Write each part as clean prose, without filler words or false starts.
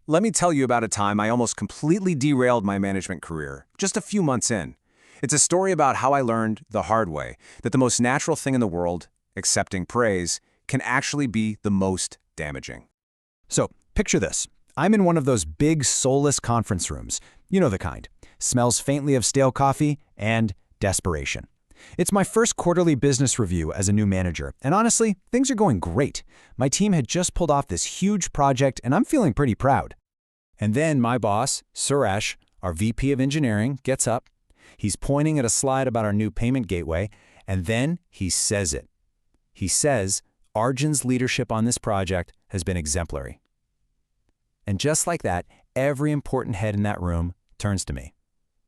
let me tell you about a time I almost completely derailed my management career, just a few months in. It's a story about how I learned, the hard way, that the most natural thing in the world, accepting praise, can actually be the most damaging. So, picture this. I'm in one of those big, soulless conference rooms. You know the kind. Smells faintly of stale coffee and desperation. It's my first quarterly business review as a new manager, and honestly, things are going great. My team had just pulled off this huge project, and I'm feeling pretty proud. And then my boss, Suresh, our VP of Engineering, gets up. He's pointing at a slide about our new payment gateway, and then he says it. He says, Arjun's leadership on this project has been exemplary. And just like that, every important head in that room turns to me.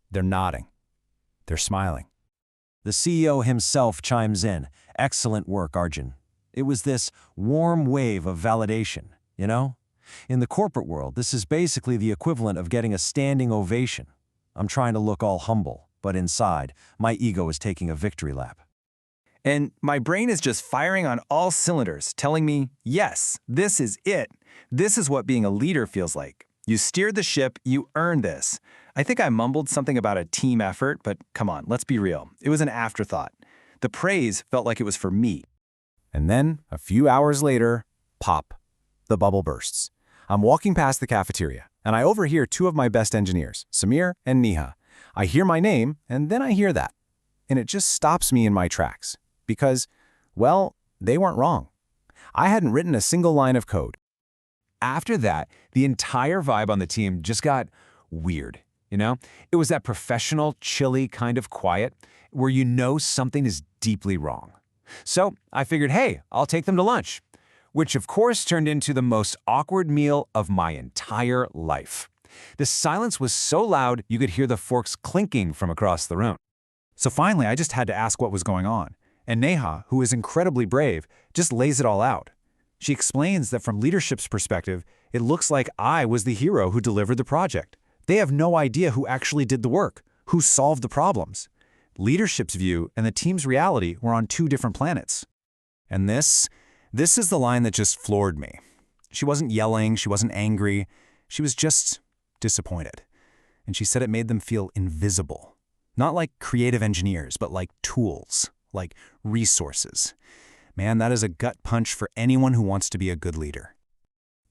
They're nodding. They're smiling. The CEO himself chimes in, "Excellent work, Arjun." It was this warm wave of validation, you know? In the corporate world, this is basically the equivalent of getting a standing ovation. I'm trying to look all humble, but inside, my ego is taking a victory lap. And my brain is just firing on all cylinders, telling me, yes, this is it. This is what being a leader feels like. You steered the ship, you earned this. I think I mumbled something about a team effort, but come on, let's be real. It was an afterthought. The praise felt like it was for me. And then, a few hours later, pop, the bubble bursts. I'm walking past the cafeteria, and I overhear two of my best engineers, Samir and Neha. I hear my name, and then I hear that. And it just stops me in my tracks. Because, well, they weren't wrong. I hadn't written a single line of code. After that, the entire vibe on the team just got weird, you know? It was that professional, chilly kind of quiet where you know something is deeply wrong. So I figured, hey, I'll take them to lunch, which of course turned into the most awkward meal of my entire life. The silence was so loud you could hear the forks clinking from across the room. So finally, I just had to ask what was going on. And Neha, who is incredibly brave, just lays it all out. She explains that from leadership's perspective, it looks like I was the hero who delivered the project. They have no idea who actually did the work, who solved the problems. Leadership's view and the team's reality were on two different planets. And this is the line that just floored me. She wasn't yelling, she wasn't angry, she was just disappointed. And she said it made them feel invisible. Not like creative engineers, but like tools, like resources. Man, that is a gut punch for anyone who wants to be a good leader.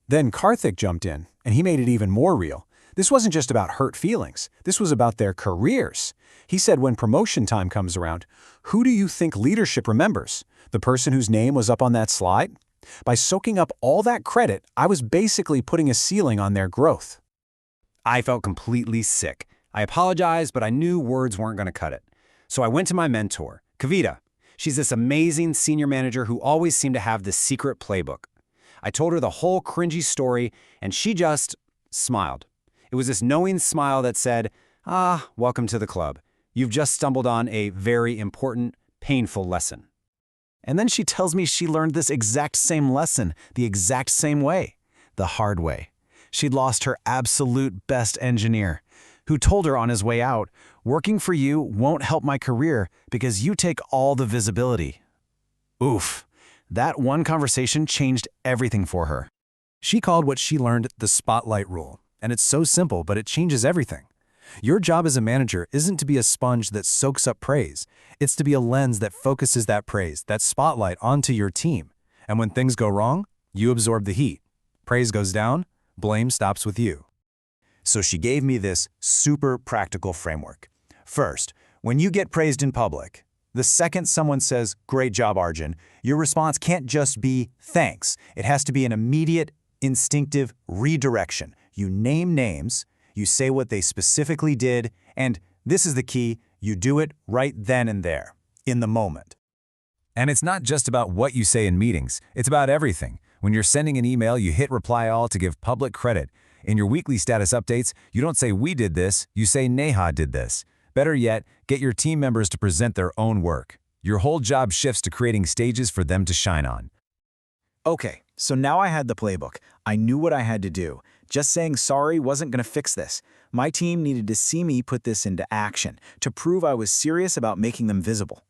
Then Karthik jumped in, and he made it even more real. This wasn't just about hurt feelings. This was about their careers. He said when promotion time comes around, who do you think leadership remembers? The person whose name was up on that slide? By soaking up all that credit, I was basically putting a ceiling on their growth. I felt completely sick. I apologized, but I knew words weren't going to cut it. So I went to my mentor, Kavita. She's this amazing senior manager who always seemed to have this secret playbook. I told her the whole cringy story, and she just smiled. It was this knowing smile that said, welcome to the club. You've just stumbled on a very important, painful lesson. And then she tells me she learned this exact same lesson, the exact same way, the hard way. She'd lost her absolute best engineer, who told her on his way out, working for you won't help my career because you take all the visibility. Oof, that one conversation changed everything for her. She called what she learned the spotlight rule, and it's so simple, but it changes everything. Your job as a manager isn't to be a sponge that soaks up praise. It's to be a lens that focuses that praise, that spotlight onto your team. And when things go wrong, you absorb the heat. Praise goes down, blame stops with you. So she gave me this super practical framework. First, when you get praised in public, the second someone says, "Great job, Arjun," your response can't just be thanks. It has to be an immediate, instinctive redirection. You name names, you say what they specifically did, and this is the key, you do it right then and there, in the moment. And it's not just about what you say in meetings, it's about everything. When you're sending an email, you hit reply all to give public credit. In your weekly status updates, you don't say we did this, you say Neha did this. Better yet, get your team members to present their own work. Your whole job shifts to creating stages for them to shine on. Okay, so now I had the playbook. I knew what I had to do. Just saying sorry wasn't going to fix this. My team needed to see me put this into action, to prove I was serious about making them visible.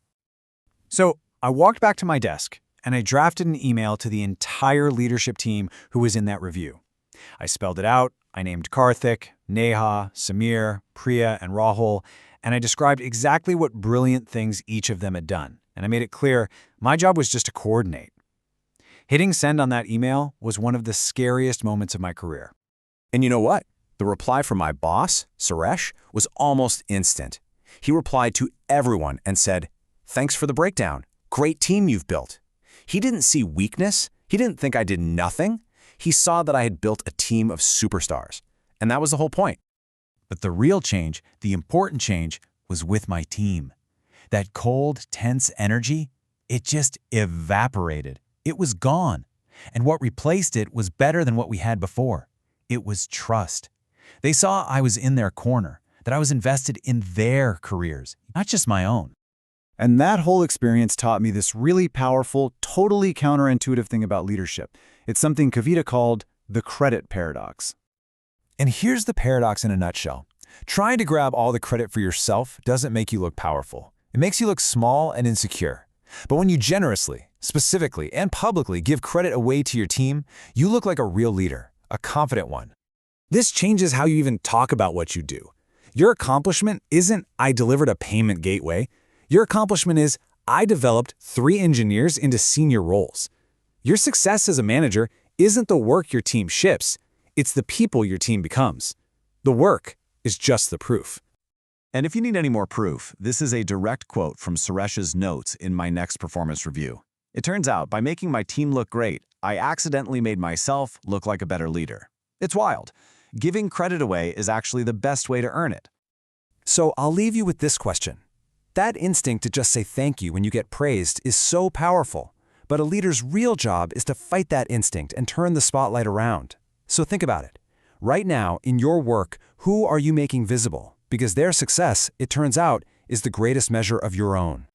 So I walked back to my desk, and I drafted an email to the entire leadership team who was in that review. I spelled it out, I named Karthik, Neha, Samir, Priya, and Rahul, and I described exactly what brilliant things each of them had done. And I made it clear my job was just to coordinate. Hitting send on that email was one of the scariest moments of my career. And you know what? The reply from my boss, Suresh, was almost instant. He replied to everyone and said, "Thanks for the breakdown. Great team you've built." He didn't see weakness. He didn't think I did nothing. He saw that I had built a team of superstars. And that was the whole point. But the real change, the important change, was with my team. That cold, tense energy, it just evaporated. It was gone. And what replaced it was better than what we had before. It was trust. They saw I was in their corner, that I was invested in their careers, not just my own. And that whole experience taught me this really powerful, totally counterintuitive thing about leadership. It's something Kavita called the credit paradox. And here's the paradox in a nutshell. Trying to grab all the credit for yourself doesn't make you look powerful. It makes you look small and insecure. But when you generously, specifically, and publicly give credit away to your team, you look like a real leader, a confident one. This changes how you even talk about what you do. Your accomplishment isn't, "I delivered a payment gateway." Your accomplishment is, "I developed 3 engineers into senior roles." Your success as a manager isn't the work your team ships, it's the people your team becomes. The work is just the proof. And if you need any more proof, this is a direct quote from Suresh's notes in my next performance review. It turns out, by making my team look great, I accidentally made myself look like a better leader. It's wild. Giving credit away is actually the best way to earn it. So I'll leave you with this question. That instinct to just say thank you when you get praised is so powerful, but a leader's real job is to fight that instinct and turn the spotlight around. So think about it. Right now, in your work, who are you making visible? Because their success, it turns out, is the greatest measure of your own.